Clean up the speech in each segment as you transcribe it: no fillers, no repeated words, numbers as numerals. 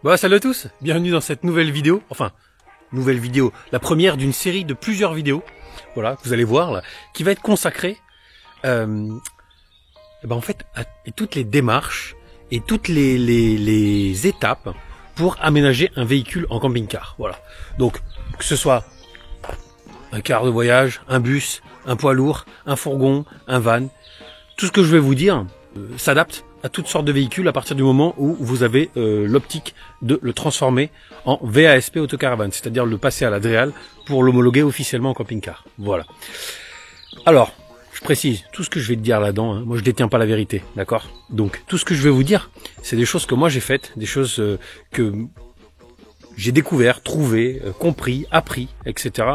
Bon, salut à tous, bienvenue dans cette nouvelle vidéo, la première d'une série de plusieurs vidéos, voilà, que vous allez voir là, qui va être consacrée en fait à toutes les démarches et toutes les étapes pour aménager un véhicule en camping-car, voilà. Donc, que ce soit un car de voyage, un bus, un poids lourd, un fourgon, un van, tout ce que je vais vous dire s'adapte à toutes sortes de véhicules à partir du moment où vous avez l'optique de le transformer en VASP autocaravane, c'est-à-dire le passer à la DREAL pour l'homologuer officiellement en camping-car. Voilà. Alors, je précise, tout ce que je vais te dire là-dedans, moi je détiens pas la vérité, d'accord? Donc, tout ce que je vais vous dire, c'est des choses que moi j'ai faites, des choses que j'ai découvert, trouvé, compris, appris, etc.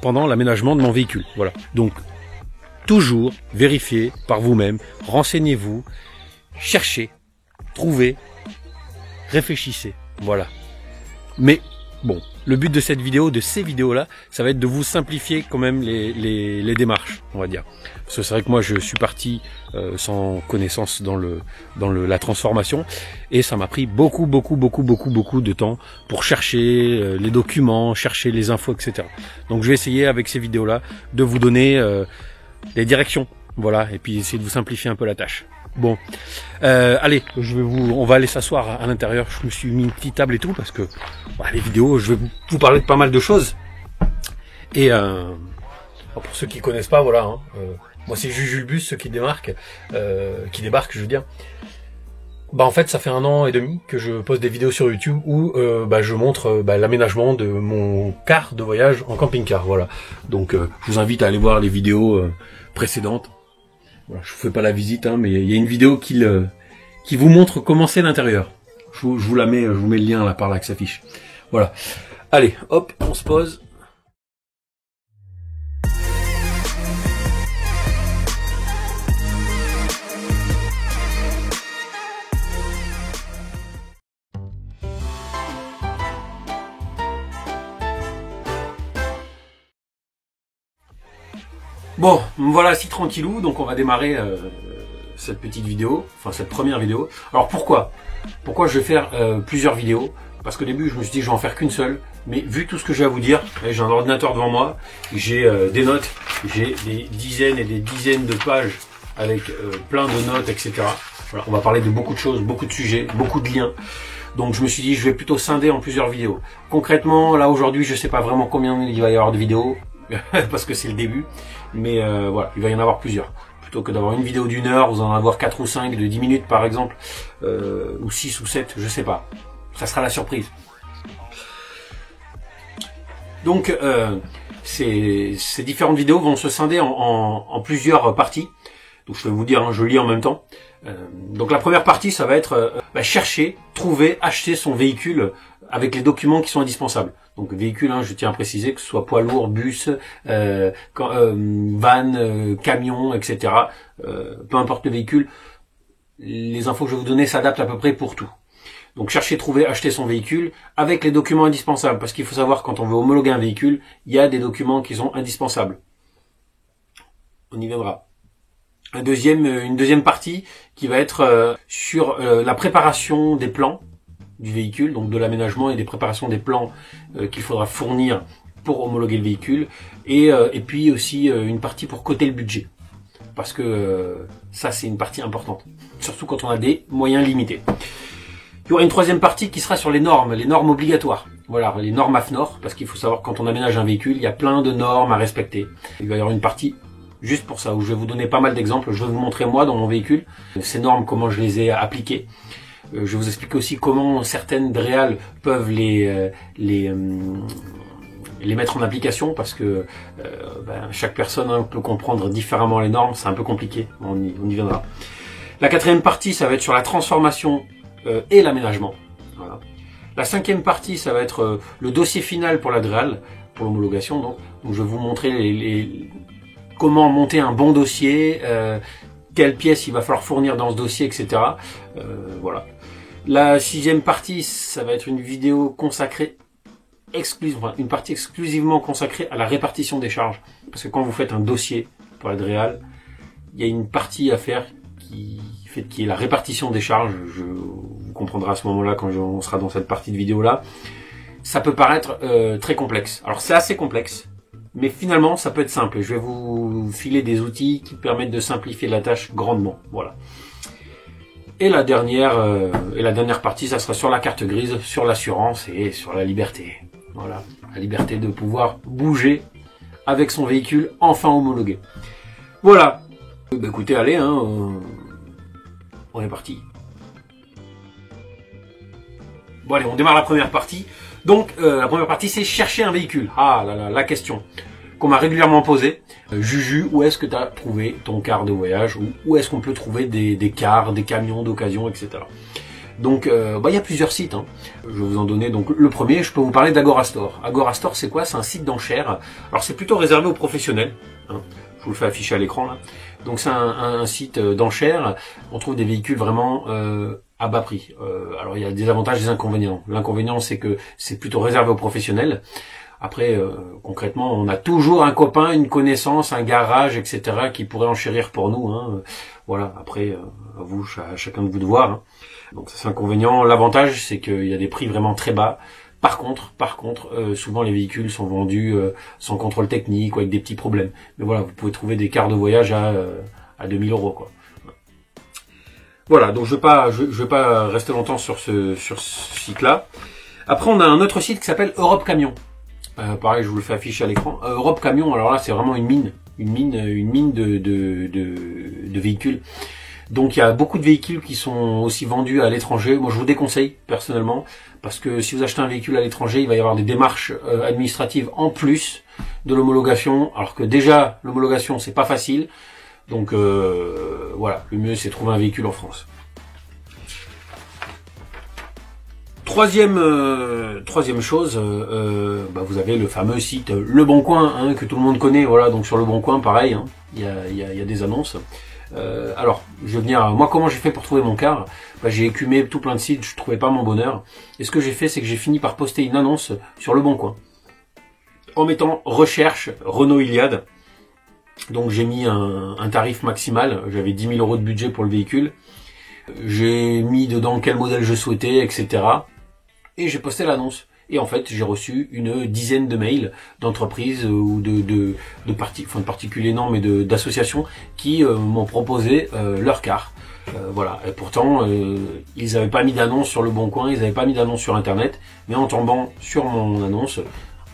Pendant l'aménagement de mon véhicule. Voilà. Donc, toujours vérifiez par vous-même, renseignez-vous, cherchez, trouvez, réfléchissez. Voilà. Mais bon, le but de cette vidéo, de ces vidéos-là, ça va être de vous simplifier quand même les démarches, on va dire. Parce que c'est vrai que moi, je suis parti sans connaissance dans la transformation, et ça m'a pris beaucoup de temps pour chercher les documents, chercher les infos, etc. Donc, je vais essayer avec ces vidéos-là de vous donner les directions, voilà, et puis essayer de vous simplifier un peu la tâche. Bon, allez, on va aller s'asseoir à l'intérieur. Je me suis mis une petite table et tout parce que les vidéos, je vais vous parler de pas mal de choses. Et pour ceux qui connaissent pas, voilà, moi c'est Jujulbus, ceux qui débarquent, je veux dire. En fait, ça fait 1 an et demi que je poste des vidéos sur YouTube où je montre l'aménagement de mon car de voyage en camping-car. Voilà. Donc, je vous invite à aller voir les vidéos précédentes. Voilà, je vous fais pas la visite, mais il y a une vidéo qui vous montre comment c'est l'intérieur. Je vous mets le lien là par là qui s'affiche. Voilà. Allez, hop, on se pose. Bon, voilà, si tranquillou, donc on va démarrer cette petite vidéo, enfin cette première vidéo. Alors pourquoi je vais faire plusieurs vidéos? Parce qu'au début je me suis dit je vais en faire qu'une seule, mais vu tout ce que j'ai à vous dire, j'ai un ordinateur devant moi, j'ai des notes, j'ai des dizaines et des dizaines de pages avec plein de notes, etc. Voilà, on va parler de beaucoup de choses, beaucoup de sujets, beaucoup de liens. Donc je me suis dit je vais plutôt scinder en plusieurs vidéos. Concrètement, là aujourd'hui je sais pas vraiment combien il va y avoir de vidéos, parce que c'est le début, mais voilà, il va y en avoir plusieurs. Plutôt que d'avoir une vidéo d'1 heure, vous en avoir 4 ou 5 de 10 minutes par exemple, ou 6 ou 7, je sais pas. Ça sera la surprise. Donc ces différentes vidéos vont se scinder en plusieurs parties. Donc je vais vous dire, je lis en même temps. Donc la première partie, ça va être chercher, trouver, acheter son véhicule avec les documents qui sont indispensables. Donc véhicule, je tiens à préciser que ce soit poids lourd, bus, van, camion, etc. Peu importe le véhicule, les infos que je vais vous donner s'adaptent à peu près pour tout. Donc chercher, trouver, acheter son véhicule avec les documents indispensables. Parce qu'il faut savoir, quand on veut homologuer un véhicule, il y a des documents qui sont indispensables. On y viendra. Une deuxième partie qui va être sur la préparation des plans du véhicule, donc de l'aménagement et des préparations des plans qu'il faudra fournir pour homologuer le véhicule, et puis aussi une partie pour coter le budget, parce que ça c'est une partie importante, surtout quand on a des moyens limités. Il y aura une troisième partie qui sera sur les normes obligatoires. Voilà, les normes AFNOR, parce qu'il faut savoir, quand on aménage un véhicule, il y a plein de normes à respecter. Il va y avoir une partie juste pour ça, où je vais vous donner pas mal d'exemples. Je vais vous montrer moi dans mon véhicule ces normes, comment je les ai appliquées. Je vais vous expliquer aussi comment certaines DREAL peuvent les mettre en application, parce que chaque personne peut comprendre différemment les normes, c'est un peu compliqué, on y viendra. La quatrième partie, ça va être sur la transformation et l'aménagement. Voilà. La cinquième partie, ça va être le dossier final pour la DREAL, pour l'homologation. Donc je vais vous montrer comment monter un bon dossier, quelles pièces il va falloir fournir dans ce dossier, etc. Voilà. La sixième partie, ça va être une vidéo consacrée une partie exclusivement consacrée à la répartition des charges. Parce que quand vous faites un dossier pour la DREAL, il y a une partie à faire qui est la répartition des charges. Vous comprendra à ce moment-là quand on sera dans cette partie de vidéo-là. Ça peut paraître très complexe. Alors c'est assez complexe, mais finalement ça peut être simple. Et je vais vous filer des outils qui permettent de simplifier la tâche grandement. Voilà. Et la dernière partie, ça sera sur la carte grise, sur l'assurance et sur la liberté. Voilà, la liberté de pouvoir bouger avec son véhicule enfin homologué. Voilà. Bah écoutez, allez, on est parti. Bon allez, on démarre la première partie. Donc la première partie, c'est chercher un véhicule. Ah là là, la question qu'on m'a régulièrement posée. Juju, où est-ce que tu as trouvé ton car de voyage, ou où est-ce qu'on peut trouver des cars, des camions d'occasion, etc. Donc il y a plusieurs sites. Je vais vous en donner. Donc le premier, je peux vous parler d'Agorastore. Agorastore, c'est quoi? C'est un site d'enchères. Alors c'est plutôt réservé aux professionnels. Je vous le fais afficher à l'écran là. Donc c'est un site d'enchères. On trouve des véhicules vraiment à bas prix. Alors il y a des avantages et des inconvénients. L'inconvénient, c'est que c'est plutôt réservé aux professionnels. Après, concrètement, on a toujours un copain, une connaissance, un garage, etc. qui pourrait enchérir pour nous. Voilà. Après, à vous, à chacun de vous de voir. Donc ça, c'est l'inconvénient. L'avantage, c'est qu'il y a des prix vraiment très bas. Par contre, souvent les véhicules sont vendus sans contrôle technique ou avec des petits problèmes. Mais voilà, vous pouvez trouver des cars de voyage à 2000 €, quoi. Voilà. Donc je vais pas rester longtemps sur ce site-là. Après, on a un autre site qui s'appelle Europe Camion. Pareil, je vous le fais afficher à l'écran. Europe Camion, alors là, c'est vraiment une mine de véhicules. Donc, il y a beaucoup de véhicules qui sont aussi vendus à l'étranger. Moi, je vous déconseille, personnellement, parce que si vous achetez un véhicule à l'étranger, il va y avoir des démarches administratives en plus de l'homologation, alors que déjà, l'homologation, c'est pas facile. Donc, voilà, le mieux, c'est de trouver un véhicule en France. Troisième chose, vous avez le fameux site Le Bon Coin, que tout le monde connaît. Voilà, donc sur Le Bon Coin, pareil, il y a des annonces. Alors, je vais venir. Moi, comment j'ai fait pour trouver mon car? J'ai écumé tout plein de sites, je trouvais pas mon bonheur. Et ce que j'ai fait, c'est que j'ai fini par poster une annonce sur Le Bon Coin en mettant recherche Renault Iliad. Donc j'ai mis un tarif maximal. J'avais 10 000 € de budget pour le véhicule. J'ai mis dedans quel modèle je souhaitais, etc. Et j'ai posté l'annonce. Et en fait, j'ai reçu une dizaine de mails d'entreprises ou de particuliers non, mais d'associations qui m'ont proposé leur car. Voilà. Et pourtant, ils n'avaient pas mis d'annonce sur Le Bon Coin, ils n'avaient pas mis d'annonce sur Internet. Mais en tombant sur mon annonce,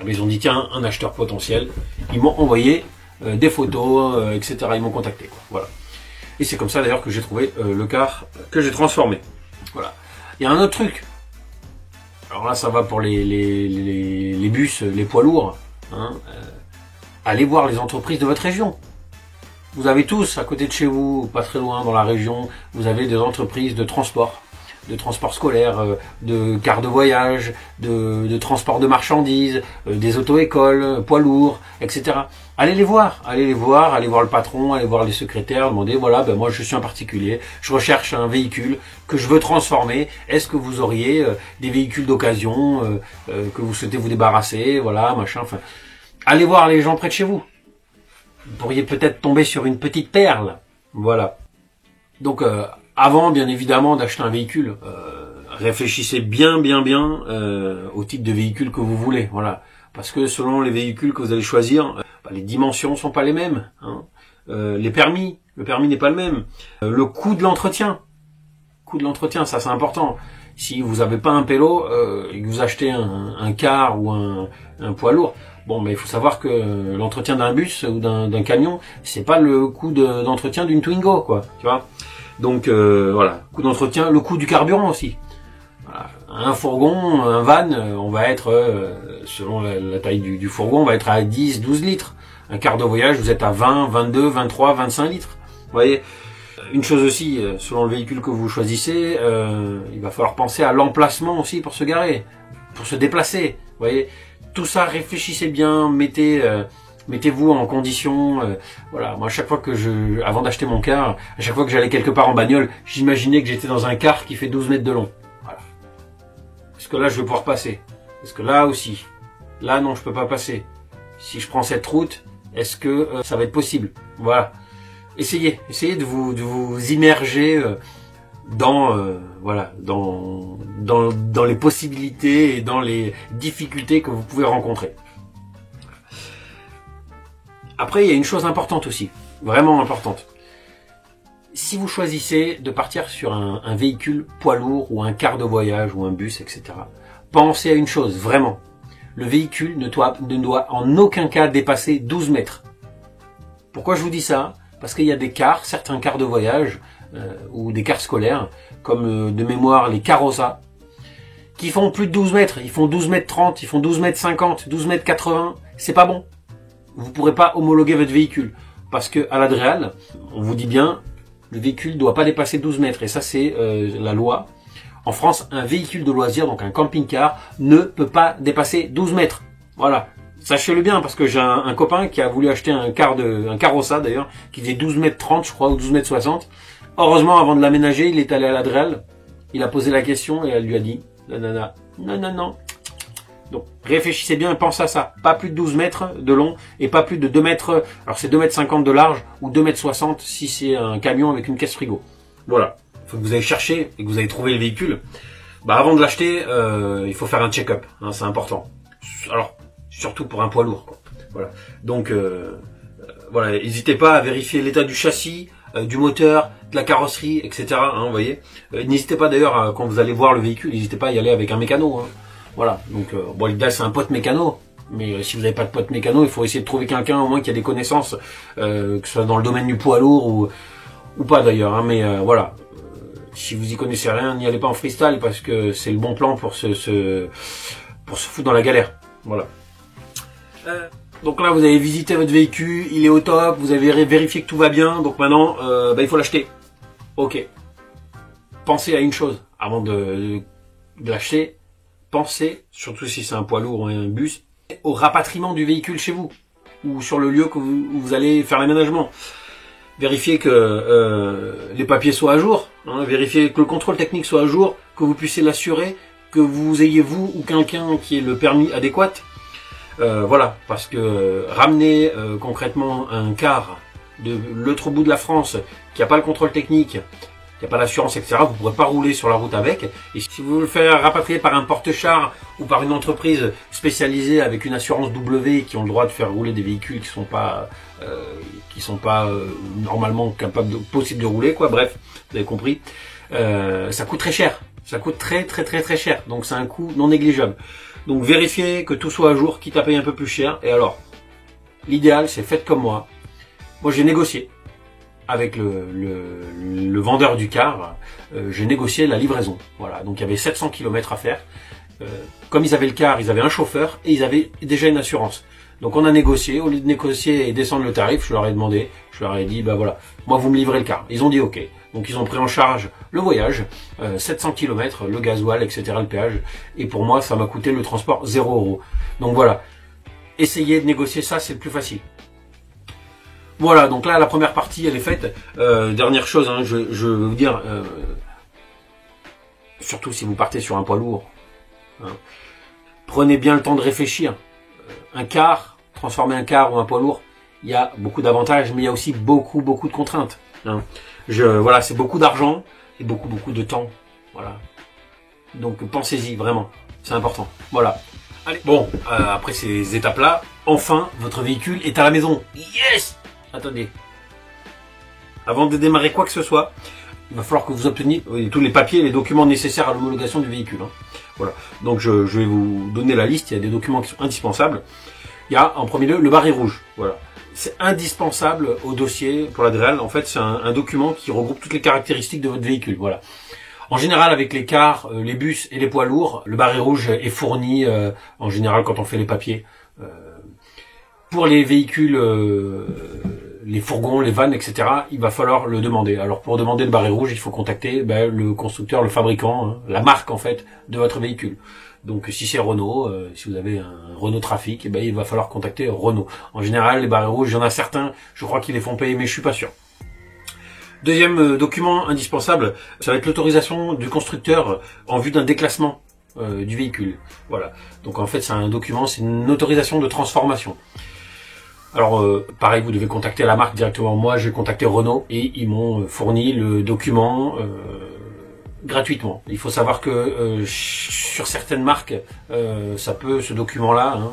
ils ont dit tiens, un acheteur potentiel. Ils m'ont envoyé des photos, etc. Ils m'ont contacté, quoi. Voilà. Et c'est comme ça d'ailleurs que j'ai trouvé le car que j'ai transformé. Voilà. Il y a un autre truc. Alors là, ça va pour les bus, les poids lourds. Allez voir les entreprises de votre région. Vous avez tous, à côté de chez vous, pas très loin dans la région, vous avez des entreprises de transport scolaire, de cars de voyage, de transport de marchandises, des auto-écoles, poids lourds, etc. Allez voir le patron, allez voir les secrétaires, demandez, voilà, moi je suis un particulier, je recherche un véhicule que je veux transformer, est-ce que vous auriez des véhicules d'occasion que vous souhaitez vous débarrasser, voilà, machin, enfin. Allez voir les gens près de chez vous. Vous pourriez peut-être tomber sur une petite perle, voilà. Donc, avant, bien évidemment, d'acheter un véhicule, réfléchissez bien au type de véhicule que vous voulez, voilà. Parce que selon les véhicules que vous allez choisir, les dimensions sont pas les mêmes. Le permis n'est pas le même. Le coût de l'entretien, ça c'est important. Si vous n'avez pas un pélo et que vous achetez un car ou un poids lourd, mais il faut savoir que l'entretien d'un bus ou d'un camion, c'est pas le coût d'entretien d'une Twingo, quoi. Tu vois. Donc voilà, coût d'entretien, le coût du carburant aussi. Voilà. Un fourgon, un van, on va être, selon la taille du fourgon, on va être à 10, 12 litres. Un quart de voyage, vous êtes à 20, 22, 23, 25 litres. Vous voyez. Une chose aussi, selon le véhicule que vous choisissez, il va falloir penser à l'emplacement aussi pour se garer, pour se déplacer. Vous voyez. Tout ça, réfléchissez bien, mettez-vous en condition. Voilà, moi à chaque fois avant d'acheter mon car, à chaque fois que j'allais quelque part en bagnole, j'imaginais que j'étais dans un car qui fait 12 mètres de long. Voilà. Est-ce que là je vais pouvoir passer? Est-ce que là aussi? Là non, je peux pas passer. Si je prends cette route, est-ce que ça va être possible? Voilà. Essayez de vous immerger dans voilà, dans les possibilités et dans les difficultés que vous pouvez rencontrer. Après, il y a une chose importante aussi, vraiment importante. Si vous choisissez de partir sur un véhicule poids lourd ou un car de voyage ou un bus, etc., pensez à une chose, vraiment. Le véhicule ne doit en aucun cas dépasser 12 mètres. Pourquoi je vous dis ça? Parce qu'il y a des cars, certains cars de voyage ou des cars scolaires, comme de mémoire les Carossa, qui font plus de 12 mètres. Ils font 12 mètres 30, ils font 12 mètres 50, 12 mètres 80. C'est pas bon. Vous pourrez pas homologuer votre véhicule. Parce que à l'Adréal, on vous dit bien, le véhicule ne doit pas dépasser 12 mètres. Et ça, c'est la loi. En France, un véhicule de loisir, donc un camping-car, ne peut pas dépasser 12 mètres. Voilà. Sachez-le bien, parce que j'ai un copain qui a voulu acheter un Carossa d'ailleurs, qui faisait 12 mètres 30, je crois, ou 12 mètres 60. Heureusement, avant de l'aménager, il est allé à l'Adréal. Il a posé la question et elle lui a dit, non, non. Donc, réfléchissez bien et pensez à ça. Pas plus de 12 mètres de long et pas plus de 2 mètres, alors c'est 2 mètres 50 de large ou 2 mètres 60 si c'est un camion avec une caisse frigo. Voilà. Il faut que vous ayez cherché et que vous ayez trouvé le véhicule. Bah, avant de l'acheter, il faut faire un check-up. Hein, c'est important. Alors, surtout pour un poids lourd, quoi. Voilà. Donc, voilà. N'hésitez pas à vérifier l'état du châssis, du moteur, de la carrosserie, etc. Hein, vous voyez. N'hésitez pas d'ailleurs, quand vous allez voir le véhicule, n'hésitez pas à y aller avec un mécano. Hein. Voilà, donc bon, l'idéal c'est un pote mécano, mais si vous n'avez pas de pote mécano, il faut essayer de trouver quelqu'un au moins qui a des connaissances, que ce soit dans le domaine du poids lourd ou pas d'ailleurs, hein, mais voilà, si vous y connaissez rien, n'y allez pas en freestyle parce que c'est le bon plan pour se foutre dans la galère, voilà. Donc là vous avez visité votre véhicule, il est au top, vous avez vérifié que tout va bien, donc maintenant il faut l'acheter. Ok. Pensez à une chose avant de l'acheter. Pensez, surtout si c'est un poids lourd ou un bus, au rapatriement du véhicule chez vous ou sur le lieu où vous allez faire l'aménagement. Vérifiez que les papiers soient à jour, hein, vérifiez que le contrôle technique soit à jour, que vous puissiez l'assurer, que vous ayez vous ou quelqu'un qui ait le permis adéquat. Voilà, parce que ramener concrètement un car de l'autre bout de la France qui n'a pas le contrôle technique, il n'y a pas d'assurance, etc., vous ne pourrez pas rouler sur la route avec. Et si vous le faites rapatrier par un porte-char ou par une entreprise spécialisée avec une assurance W qui ont le droit de faire rouler des véhicules qui sont pas normalement possibles de rouler, quoi. Bref, vous avez compris. Ça coûte très cher. Ça coûte très cher. Donc c'est un coût non négligeable. Donc vérifiez que tout soit à jour, quitte à payer un peu plus cher. Et alors, l'idéal, c'est faites comme moi. Moi, j'ai négocié avec le vendeur du car, j'ai négocié la livraison. Voilà, donc il y avait 700 km à faire. Comme ils avaient le car, ils avaient un chauffeur et ils avaient déjà une assurance. Donc on a négocié, au lieu de négocier et descendre le tarif, je leur ai dit, bah voilà, moi vous me livrez le car. Ils ont dit ok. Donc ils ont pris en charge le voyage, 700 km, le gasoil, etc., le péage. Et pour moi, ça m'a coûté le transport 0 €. Donc voilà, essayez de négocier ça, c'est le plus facile. Voilà, donc là la première partie elle est faite. Dernière chose, hein, je veux vous dire, surtout si vous partez sur un poids lourd, hein, prenez bien le temps de réfléchir. Un car, transformer un car ou un poids lourd, il y a beaucoup d'avantages, mais il y a aussi beaucoup de contraintes. Hein. Voilà, c'est beaucoup d'argent et beaucoup de temps. Voilà. Donc pensez-y vraiment, c'est important. Voilà. Allez, bon, après ces étapes-là, enfin votre véhicule est à la maison. Yes! Attendez. Avant de démarrer quoi que ce soit, il va falloir que vous obteniez tous les papiers et les documents nécessaires à l'homologation du véhicule. Hein. Voilà. Donc je vais vous donner la liste. Il y a des documents qui sont indispensables. Il y a en premier lieu le barré rouge. Voilà. C'est indispensable au dossier pour l'Adréal. En fait, c'est un document qui regroupe toutes les caractéristiques de votre véhicule. Voilà. En général, avec les cars, les bus et les poids lourds, le barré rouge est fourni en général quand on fait les papiers. Pour les véhicules, les fourgons, les vannes, etc., il va falloir le demander. Alors pour demander le barré rouge, il faut contacter le constructeur, le fabricant, hein, la marque en fait de votre véhicule. Donc si c'est Renault, si vous avez un Renault Trafic, il va falloir contacter Renault. En général, les barrés rouges, il y en a certains, je crois qu'ils les font payer, mais je suis pas sûr. Deuxième document indispensable, ça va être l'autorisation du constructeur en vue d'un déclassement du véhicule. Voilà. Donc en fait, c'est un document, c'est une autorisation de transformation. Alors pareil, vous devez contacter la marque directement. Moi, j'ai contacté Renault et ils m'ont fourni le document gratuitement. Il faut savoir que sur certaines marques, ce document-là, hein,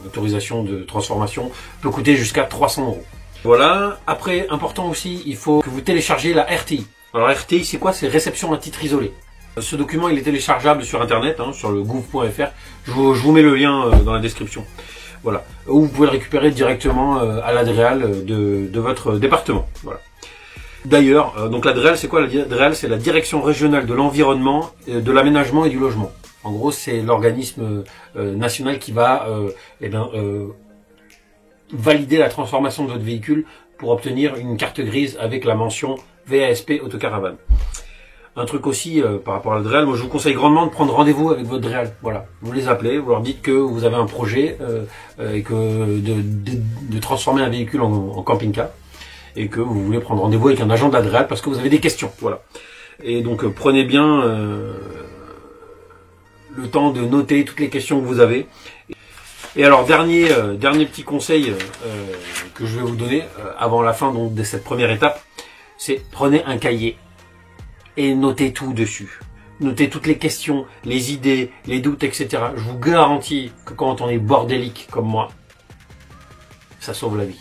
autorisation de transformation, peut coûter jusqu'à 300 €. Voilà. Après, important aussi, il faut que vous téléchargez la RTI. Alors RTI, c'est quoi? C'est réception à titre isolé. Ce document, il est téléchargeable sur Internet, hein, sur le gouv.fr. Je vous mets le lien dans la description. Voilà. Ou vous pouvez le récupérer directement à la DREAL de votre département. Voilà. D'ailleurs, donc la DREAL, c'est quoi? La DREAL, c'est la Direction Régionale de l'Environnement, de l'Aménagement et du Logement. En gros, c'est l'organisme national qui va valider la transformation de votre véhicule pour obtenir une carte grise avec la mention VASP Autocaravane. Un truc aussi par rapport à la DREAL, moi je vous conseille grandement de prendre rendez-vous avec votre DREAL. Voilà, vous les appelez, vous leur dites que vous avez un projet et que de transformer un véhicule en camping-car et que vous voulez prendre rendez-vous avec un agent de la DREAL parce que vous avez des questions. Voilà. Et donc prenez bien le temps de noter toutes les questions que vous avez. Et alors dernier petit conseil que je vais vous donner avant la fin donc, de cette première étape, c'est prenez un cahier et notez tout dessus. Notez toutes les questions, les idées, les doutes, etc. Je vous garantis que quand on est bordélique comme moi, ça sauve la vie.